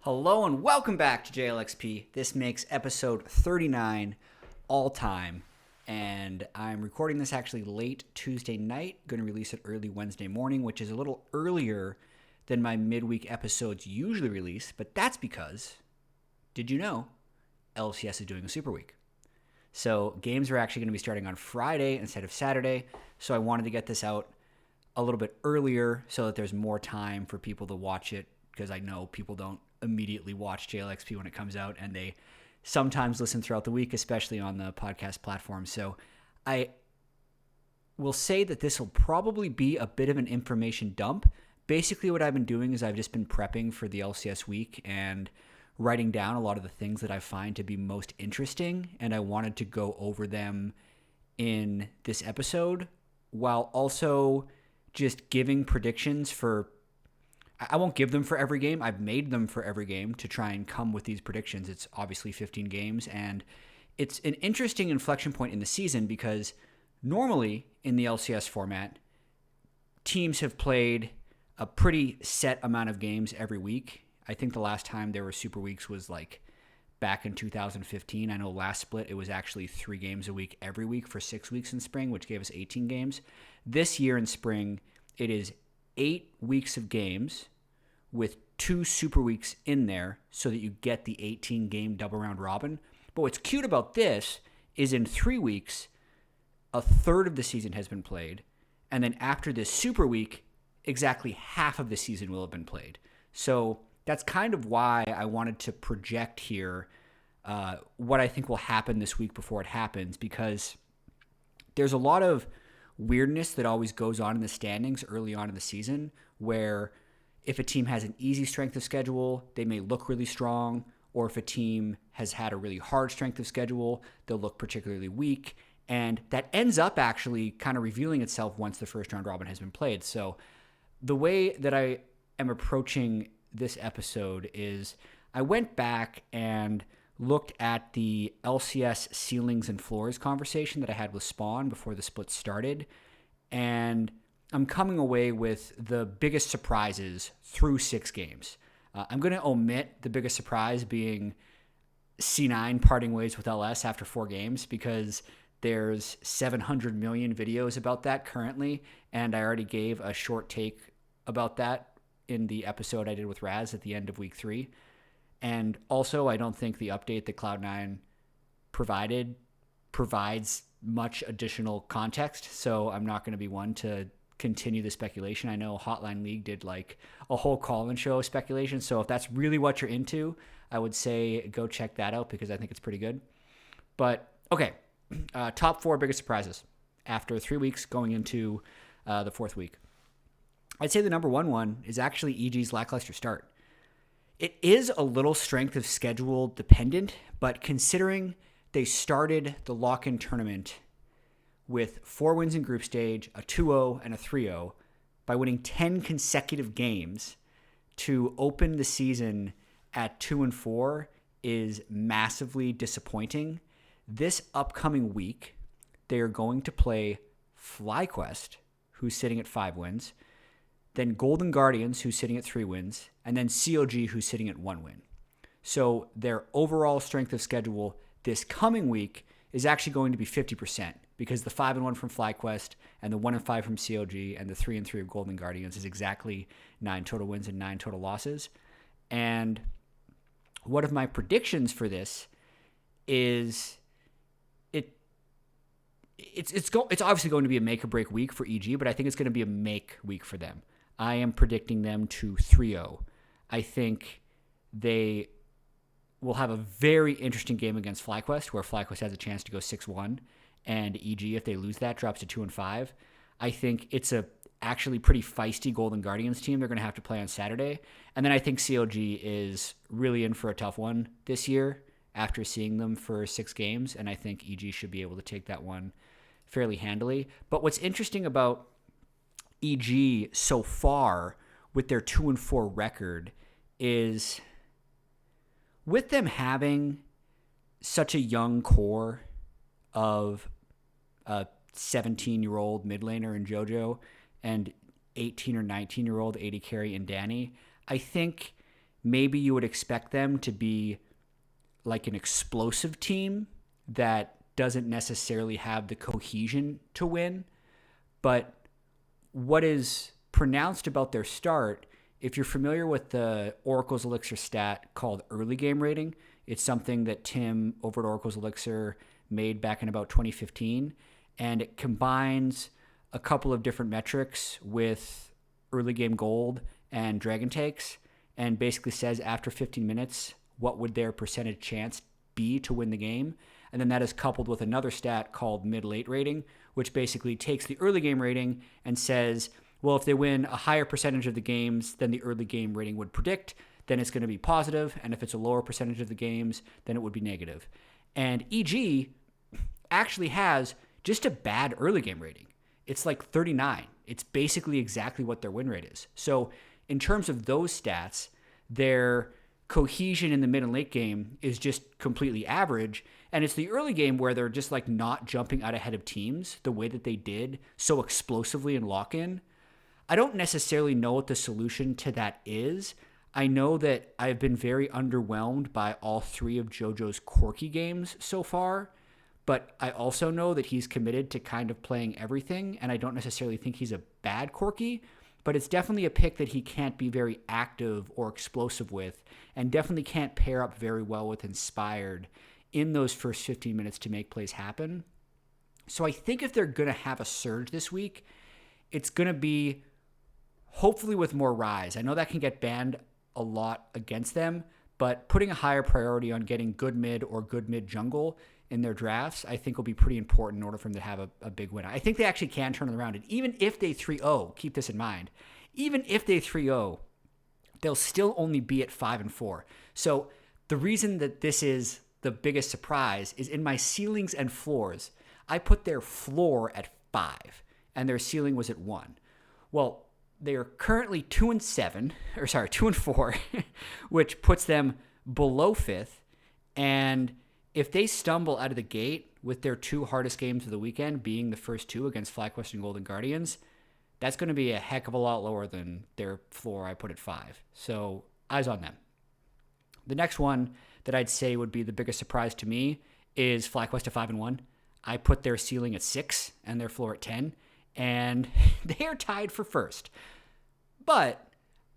Hello and welcome back to JLXP. This makes episode 39 all time, and I'm recording this actually late Tuesday night. Going to release it early Wednesday morning, which is a little earlier than my midweek episodes usually release, but that's because, did you know, LCS is doing a Super Week. So games are actually going to be starting on Friday instead of Saturday, so I wanted to get this out a little bit earlier so that there's more time for people to watch it, because I know people don't immediately watch JLXP when it comes out, and they sometimes listen throughout the week, especially on the podcast platform. So I will say that this will probably be a bit of an information dump. Basically what I've been doing is I've just been prepping for the LCS week and writing down a lot of the things that I find to be most interesting, and I wanted to go over them in this episode while also just giving predictions for, I won't give them for every game. I've made them for every game to try and come with these predictions. It's obviously 15 games, and it's an interesting inflection point in the season because normally in the LCS format, teams have played a pretty set amount of games every week. I think the last time there were Super Weeks was like back in 2015. I know last split, it was actually 3 games a week every week for 6 weeks in spring, which gave us 18 games. This year in spring, it is 8 weeks of games with 2 Super Weeks in there so that you get the 18-game double round robin. But what's cute about this is in 3 weeks, a third of the season has been played. And then after this Super Week, exactly half of the season will have been played. So that's kind of why I wanted to project here what I think will happen this week before it happens, because there's a lot of weirdness that always goes on in the standings early on in the season, where if a team has an easy strength of schedule, they may look really strong, or if a team has had a really hard strength of schedule, they'll look particularly weak, and that ends up actually kind of revealing itself once the first round robin has been played. So the way that I am approaching this episode is I went back and looked at the LCS ceilings and floors conversation that I had with Spawn before the split started, and I'm coming away with the biggest surprises through 6 games. I'm going to omit the biggest surprise being C9 parting ways with LS after 4 games, because there's 700 million videos about that currently, and I already gave a short take about that in the episode I did with Raz at the end of week 3. And also, I don't think the update that Cloud9 provides much additional context, so I'm not going to be one to continue the speculation. I know Hotline League did like a whole call-in show of speculation, so if that's really what you're into, I would say go check that out because I think it's pretty good. But, okay, top 4 biggest surprises after 3 weeks going into the 4th week. I'd say the number one is actually EG's lackluster start. It is a little strength of schedule dependent, but considering they started the lock-in tournament with 4 wins in group stage, a 2-0 and a 3-0, by winning 10 consecutive games, to open the season at 2-4 is massively disappointing. This upcoming week, they are going to play FlyQuest, who's sitting at 5 wins, then Golden Guardians, who's sitting at 3 wins, and then CLG, who's sitting at 1 win. So their overall strength of schedule this coming week is actually going to be 50%, because the 5-1 from FlyQuest and the 1-5 from CLG and the 3-3 of Golden Guardians is exactly 9 total wins and 9 total losses. And one of my predictions for this is it's obviously going to be a make or break week for EG, but I think it's going to be a make week for them. I am predicting them to 3-0. I think they will have a very interesting game against FlyQuest, where FlyQuest has a chance to go 6-1, and EG, if they lose that, drops to 2-5. I think it's a actually pretty feisty Golden Guardians team they're going to have to play on Saturday. And then I think CLG is really in for a tough one this year after seeing them for 6 games, and I think EG should be able to take that one fairly handily. But what's interesting about EG so far with their 2-4 record is, with them having such a young core of a 17-year-old mid laner in JoJo and 18 or 19-year-old AD carry in Danny, I think maybe you would expect them to be like an explosive team that doesn't necessarily have the cohesion to win. But what is pronounced about their start, if you're familiar with the Oracle's Elixir stat called early game rating, it's something that Tim over at Oracle's Elixir made back in about 2015, and it combines a couple of different metrics with early game gold and dragon takes, and basically says after 15 minutes, what would their percentage chance be to win the game? And then that is coupled with another stat called mid-late rating, which basically takes the early game rating and says, well, if they win a higher percentage of the games than the early game rating would predict, then it's going to be positive. And if it's a lower percentage of the games, then it would be negative. And EG actually has just a bad early game rating. It's like 39. It's basically exactly what their win rate is. So in terms of those stats, their cohesion in the mid and late game is just completely average. And it's the early game where they're just like not jumping out ahead of teams the way that they did so explosively in lock-in. I don't necessarily know what the solution to that is. I know that I've been very underwhelmed by all three of JoJo's Corki games so far, but I also know that he's committed to kind of playing everything, and I don't necessarily think he's a bad Corki, but it's definitely a pick that he can't be very active or explosive with, and definitely can't pair up very well with Inspired in those first 15 minutes to make plays happen. So I think if they're going to have a surge this week, it's going to be hopefully with more Rise. I know that can get banned a lot against them, but putting a higher priority on getting good mid or good mid jungle in their drafts, I think will be pretty important in order for them to have a big win. I think they actually can turn it around. And even if they 3-0, keep this in mind, even if they 3-0, they'll still only be at 5-4. So the reason that this is the biggest surprise is in my ceilings and floors, I put their floor at 5 and their ceiling was at 1. Well, they are currently 2-4, which puts them below 5th. And if they stumble out of the gate with their two hardest games of the weekend being the first two against FlyQuest and Golden Guardians, that's going to be a heck of a lot lower than their floor I put at 5. So eyes on them. The next one that I'd say would be the biggest surprise to me is FlyQuest at 5-1. I put their ceiling at 6 and their floor at 10, and they are tied for first. But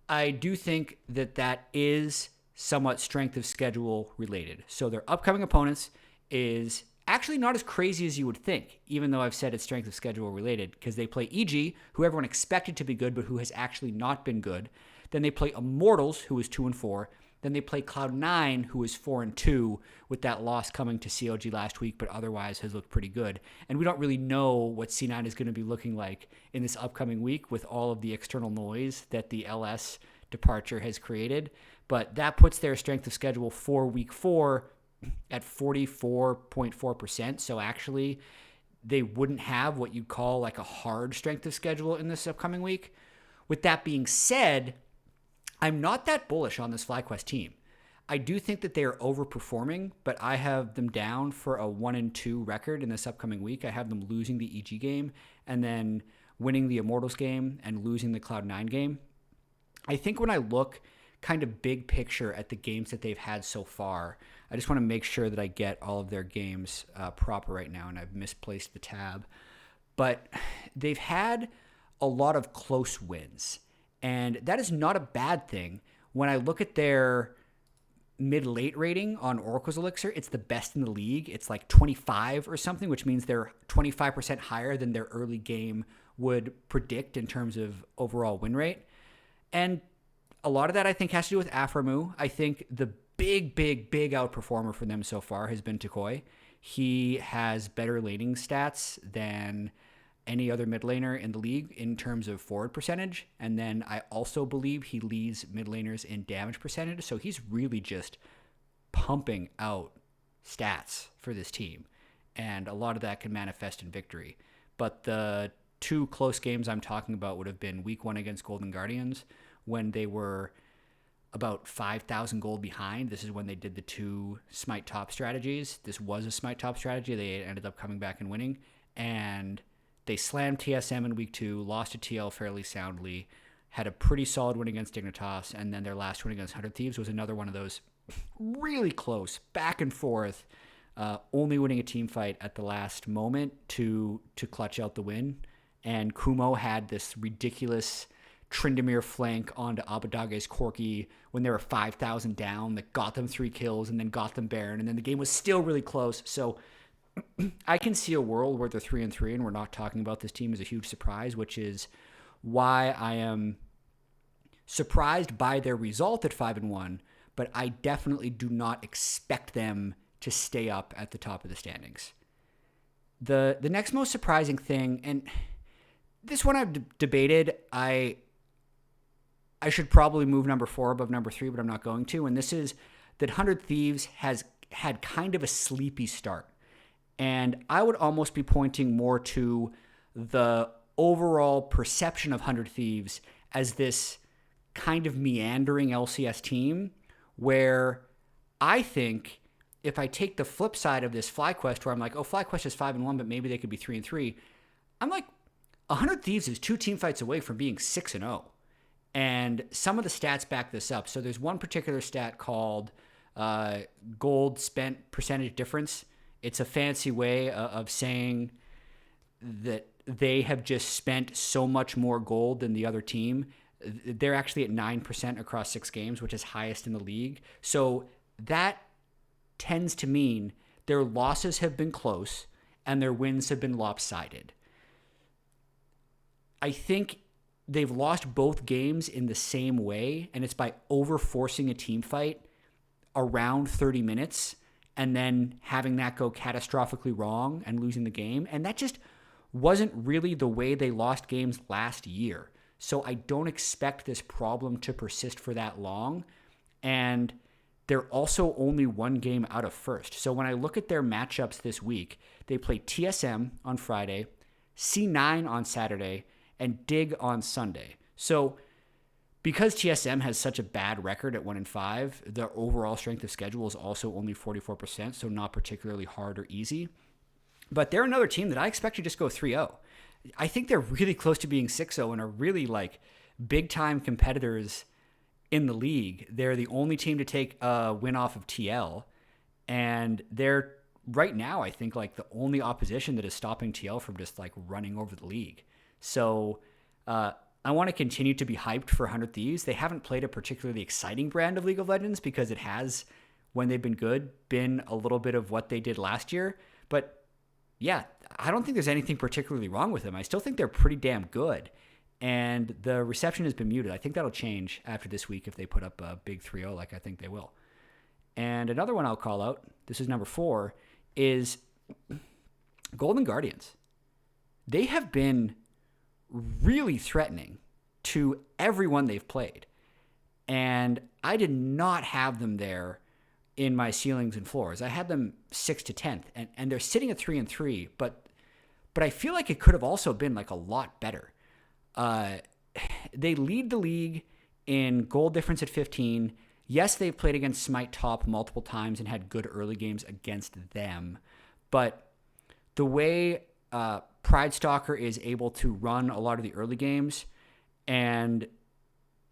I do think that that is somewhat strength of schedule related. So their upcoming opponents is actually not as crazy as you would think, even though I've said it's strength of schedule related, because they play EG, who everyone expected to be good, but who has actually not been good. Then they play Immortals, who is 2-4. Then they play Cloud9, who is 4-2, with that loss coming to CLG last week, but otherwise has looked pretty good. And we don't really know what C9 is going to be looking like in this upcoming week with all of the external noise that the LS departure has created. But that puts their strength of schedule for week 4 at 44.4%. So actually, they wouldn't have what you'd call like a hard strength of schedule in this upcoming week. With that being said, I'm not that bullish on this FlyQuest team. I do think that they are overperforming, but I have them down for a 1-2 record in this upcoming week. I have them losing the EG game and then winning the Immortals game and losing the Cloud9 game. I think when I look kind of big picture at the games that they've had so far, I just want to make sure that I get all of their games proper right now, and I've misplaced the tab. But they've had a lot of close wins. And that is not a bad thing. When I look at their mid-late rating on Oracle's Elixir, it's the best in the league. It's like 25 or something, which means they're 25% higher than their early game would predict in terms of overall win rate. And a lot of that, I think, has to do with Aframu. I think the big outperformer for them so far has been Tukoi. He has better laning stats than any other mid laner in the league in terms of forward percentage. And then I also believe he leads mid laners in damage percentage. So he's really just pumping out stats for this team. And a lot of that can manifest in victory. But the two close games I'm talking about would have been week 1 against Golden Guardians when they were about 5,000 gold behind. This is when they did the 2 smite top strategies. This was a smite top strategy. They ended up coming back and winning. And they slammed TSM in week 2, lost to TL fairly soundly, had a pretty solid win against Dignitas, and then their last win against 100 Thieves was another one of those really close, back and forth, only winning a team fight at the last moment to clutch out the win. And Kumo had this ridiculous Tryndamere flank onto Abadage's Corki when they were 5,000 down that got them 3 kills and then got them Baron, and then the game was still really close. So I can see a world where they're 3-3 and we're not talking about this team as a huge surprise, which is why I am surprised by their result at 5-1, but I definitely do not expect them to stay up at the top of the standings. The next most surprising thing, and this one I've debated, I should probably move number 4 above number 3, but I'm not going to, and this is that 100 Thieves has had kind of a sleepy start. And I would almost be pointing more to the overall perception of 100 Thieves as this kind of meandering LCS team, where I think if I take the flip side of this FlyQuest, where I'm like, oh, FlyQuest is 5-1, but maybe they could be 3-3. I'm like, 100 Thieves is 2 team fights away from being 6-0. And some of the stats back this up. So there's one particular stat called gold spent percentage difference. It's a fancy way of saying that they have just spent so much more gold than the other team. They're actually at 9% across 6 games, which is highest in the league. So that tends to mean their losses have been close and their wins have been lopsided. I think they've lost both games in the same way, and it's by overforcing a team fight around 30 minutes and then having that go catastrophically wrong and losing the game. And that just wasn't really the way they lost games last year. So I don't expect this problem to persist for that long. And they're also only 1 game out of first. So when I look at their matchups this week, they play TSM on Friday, C9 on Saturday, and Dig on Sunday. So because TSM has such a bad record at 1-5, their overall strength of schedule is also only 44%, so not particularly hard or easy. But they're another team that I expect to just go 3-0. I think they're really close to being 6-0 and are really like big-time competitors in the league. They're the only team to take a win off of TL, and they're right now, I think, like the only opposition that is stopping TL from just like running over the league. So I want to continue to be hyped for 100 Thieves. They haven't played a particularly exciting brand of League of Legends because it has, when they've been good, been a little bit of what they did last year. But yeah, I don't think there's anything particularly wrong with them. I still think they're pretty damn good. And the reception has been muted. I think that'll change after this week if they put up a big 3-0 like I think they will. And another one I'll call out, this is number 4, is Golden Guardians. They have been really threatening to everyone they've played. And I did not have them there in my ceilings and floors. I had them 6th to 10th, and they're sitting at 3-3, but I feel like it could have also been like a lot better. They lead the league in goal difference at 15. Yes, they've played against Smite Top multiple times and had good early games against them, but the way Pride Stalker is able to run a lot of the early games and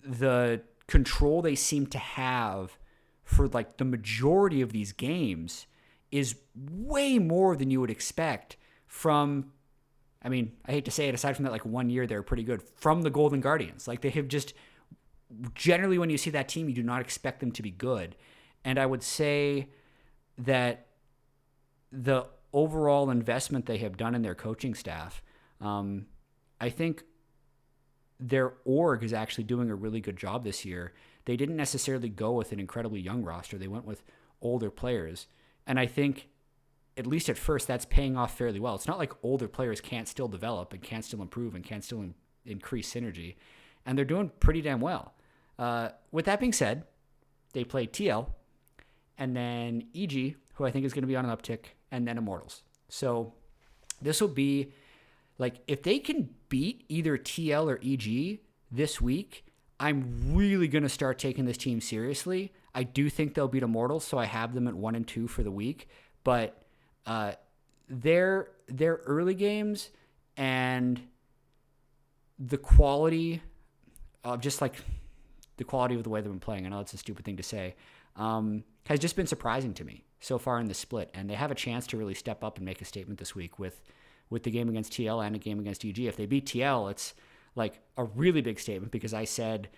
the control they seem to have for like the majority of these games is way more than you would expect from, I mean, I hate to say it, aside from that like 1 year they're pretty good, from the Golden Guardians. Like they have just, generally when you see that team, you do not expect them to be good. And I would say that the overall investment they have done in their coaching staff, I think their org is actually doing a really good job this year. They didn't necessarily go with an incredibly young roster. They went with older players. And I think, at least at first, that's paying off fairly well. It's not like older players can't still develop and can't still improve and can't still increase synergy. And they're doing pretty damn well. With that being said, they play TL and then EG, who I think is going to be on an uptick, and then Immortals. So this will be, like, if they can beat either TL or EG this week, I'm really going to start taking this team seriously. I do think they'll beat Immortals, so I have them at 1-2 for the week. But their early games and the quality just like the quality of the way they've been playing. I know it's a stupid thing to say. Has just been surprising to me so far in the split. And they have a chance to really step up and make a statement this week with the game against TL and a game against EG. If they beat TL, it's like a really big statement, because I said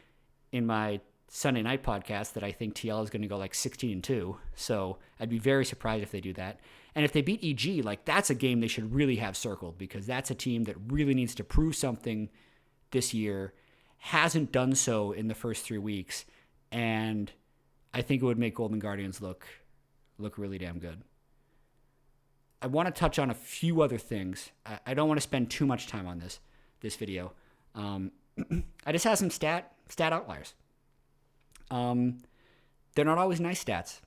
in my Sunday night podcast that I think TL is going to go like 16-2. So I'd be very surprised if they do that. And if they beat EG, like that's a game they should really have circled, because that's a team that really needs to prove something this year, hasn't done so in the first 3 weeks. And I think it would make Golden Guardians look really damn good. I want to touch on a few other things. I don't want to spend too much time on this video. I just have some stat outliers. They're not always nice stats,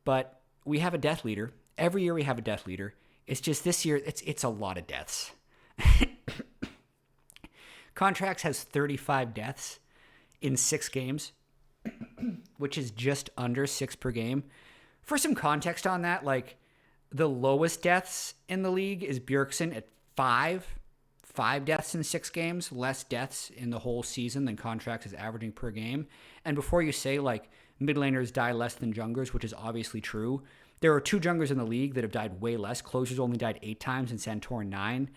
but we have a death leader. Every year we have a death leader. It's just this year, it's a lot of deaths. Contracts has 35 deaths in 6 games, which is just under 6 per game. For some context on that, like the lowest deaths in the league is Bjergsen at 5 deaths in 6 games, less deaths in the whole season than Contracts is averaging per game. And before you say like mid laners die less than junglers, which is obviously true, there are 2 junglers in the league that have died way less. Closers only died 8 times and Santorin 9.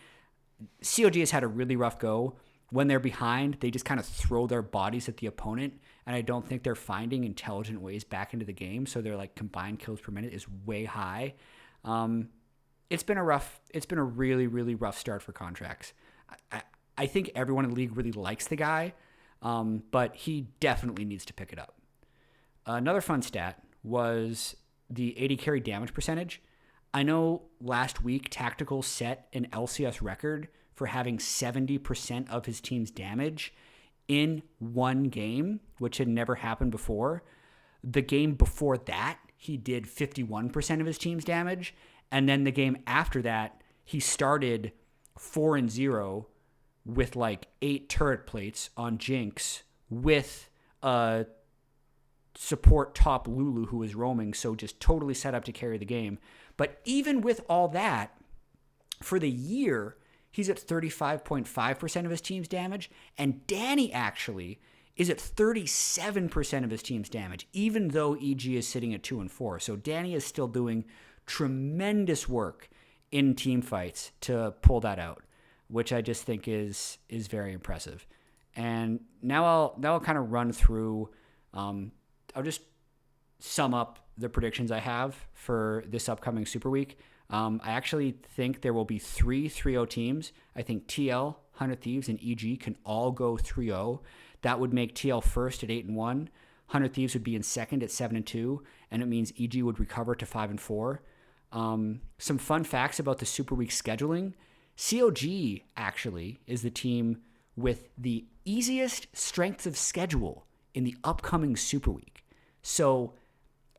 CLG has had a really rough go. When they're behind, they just kind of throw their bodies at the opponent, and I don't think they're finding intelligent ways back into the game, so their like combined kills per minute is way high. It's been a really, really rough start for Contracts. I think everyone in the league really likes the guy, but he definitely needs to pick it up. Another fun stat was the AD carry damage percentage. I know last week Tactical set an LCS record for having 70% of his team's damage in one game, which had never happened before. The game before that, he did 51% of his team's damage. And then the game after that, he started 4-0 with like 8 turret plates on Jinx with a support top Lulu who was roaming, so just totally set up to carry the game. But even with all that, for the year, he's at 35.5% of his team's damage, and Danny actually is at 37% of his team's damage, even though EG is sitting at 2-4. So Danny is still doing tremendous work in team fights to pull that out, which I just think is very impressive. And now I'll kind of run through. I'll just sum up the predictions I have for this upcoming Super Week. I actually think there will be 3 3-0 teams. I think TL, 100 Thieves, and EG can all go 3-0. That would make TL first at 8-1. 100 Thieves would be in second at 7-2, and it means EG would recover to 5-4. Some fun facts about the Super Week scheduling. CLG actually is the team with the easiest strength of schedule in the upcoming Super Week. So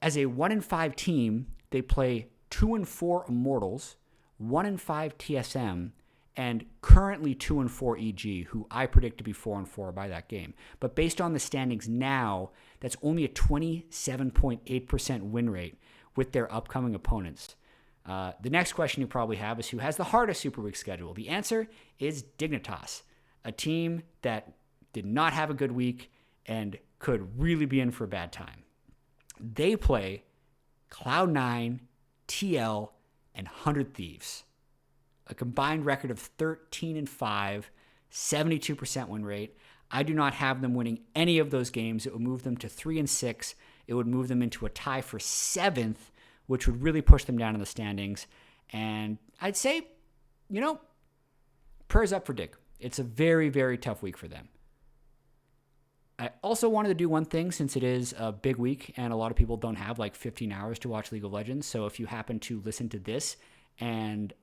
as a 1-5 team, they play 2-4 Immortals, 1-5 TSM, and currently 2-4 EG, who I predict to be 4-4 by that game. But based on the standings now, that's only a 27.8% win rate with their upcoming opponents. The next question you probably have is who has the hardest Super Week schedule? The answer is Dignitas, a team that did not have a good week and could really be in for a bad time. They play Cloud9, TL, and 100 Thieves. A combined record of 13-5, 72% win rate. I do not have them winning any of those games. It would move them to 3-6. It would move them into a tie for 7th, which would really push them down in the standings. And I'd say, prayers up for Dig. It's a very, very tough week for them. I also wanted to do one thing since it is a big week and a lot of people don't have like 15 hours to watch League of Legends. So if you happen to listen to this and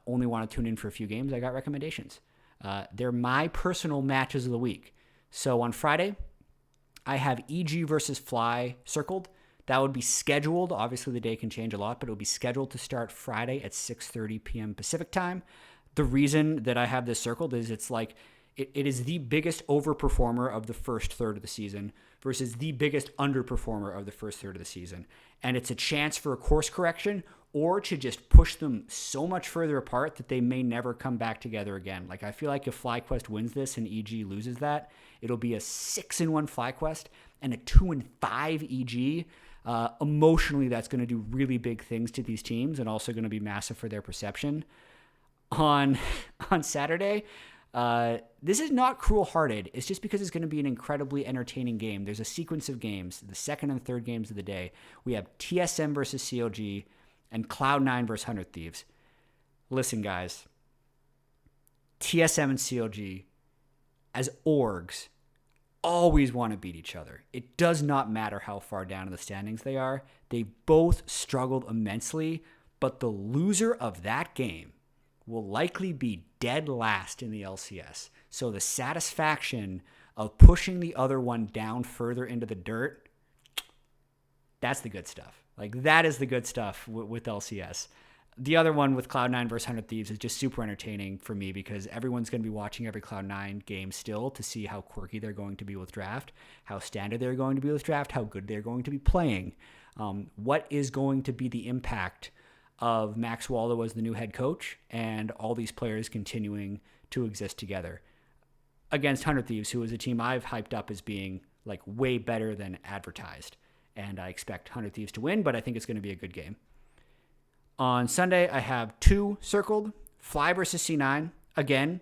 only want to tune in for a few games, I got recommendations. They're my personal matches of the week. So on Friday, I have EG versus Fly circled. That would be scheduled. Obviously, the day can change a lot, but it would be scheduled to start Friday at 6:30 p.m. Pacific time. The reason that I have this circled is it's like it is the biggest overperformer of the first third of the season versus the biggest underperformer of the first third of the season. And it's a chance for a course correction or to just push them so much further apart that they may never come back together again. Like, I feel like if FlyQuest wins this and EG loses that, It'll be a 6-1 FlyQuest and a 2-5 EG. Emotionally, that's going to do really big things to these teams and also going to be massive for their perception. On Saturday, this is not cruel-hearted. It's just because it's going to be an incredibly entertaining game. There's a sequence of games, the second and third games of the day. We have TSM versus CLG and Cloud9 versus 100 Thieves. Listen, guys, TSM and CLG, as orgs, always want to beat each other. It does not matter how far down in the standings they are. They both struggled immensely, but the loser of that game will likely be dead last in the LCS. So the satisfaction of pushing the other one down further into the dirt, that's the good stuff. Like, that is the good stuff with LCS. The other one with Cloud9 versus 100 Thieves is just super entertaining for me because everyone's going to be watching every Cloud9 game still to see how quirky they're going to be with draft, how standard they're going to be with draft, how good they're going to be playing. What is going to be the impact of Max Waldo as the new head coach and all these players continuing to exist together against 100 Thieves, who is a team I've hyped up as being like way better than advertised. And I expect 100 Thieves to win, but I think it's going to be a good game. On Sunday, I have 2 circled. Fly versus C9. Again,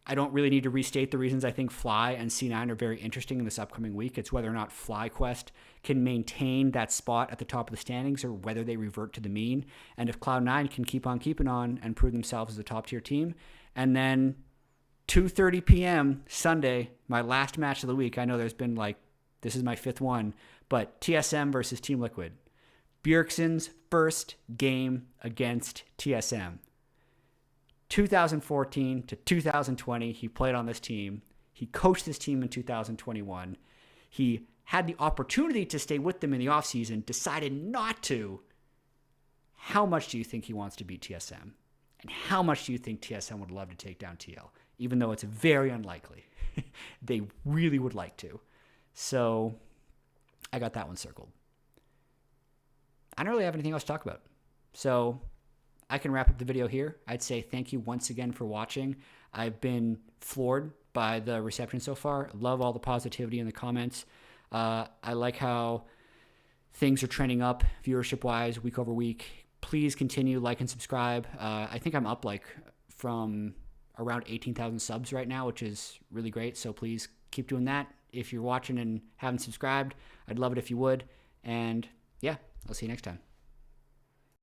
I don't really need to restate the reasons I think Fly and C9 are very interesting in this upcoming week. It's whether or not FlyQuest can maintain that spot at the top of the standings or whether they revert to the mean. And if Cloud9 can keep on keeping on and prove themselves as a top-tier team. And then 2:30 p.m. Sunday, my last match of the week. I know there's been this is my 5th one, but TSM versus Team Liquid. Bjergsen's first game against TSM. 2014 to 2020, he played on this team. He coached this team in 2021. He had the opportunity to stay with them in the offseason, decided not to. How much do you think he wants to beat TSM? And how much do you think TSM would love to take down TL? Even though it's very unlikely. They really would like to. So I got that one circled. I don't really have anything else to talk about. So I can wrap up the video here. I'd say thank you once again for watching. I've been floored by the reception so far. Love all the positivity in the comments. I like how things are trending up viewership-wise week over week. Please continue, like and subscribe. I think I'm up from around 18,000 subs right now, which is really great. So please keep doing that. If you're watching and haven't subscribed, I'd love it if you would. And yeah, I'll see you next time.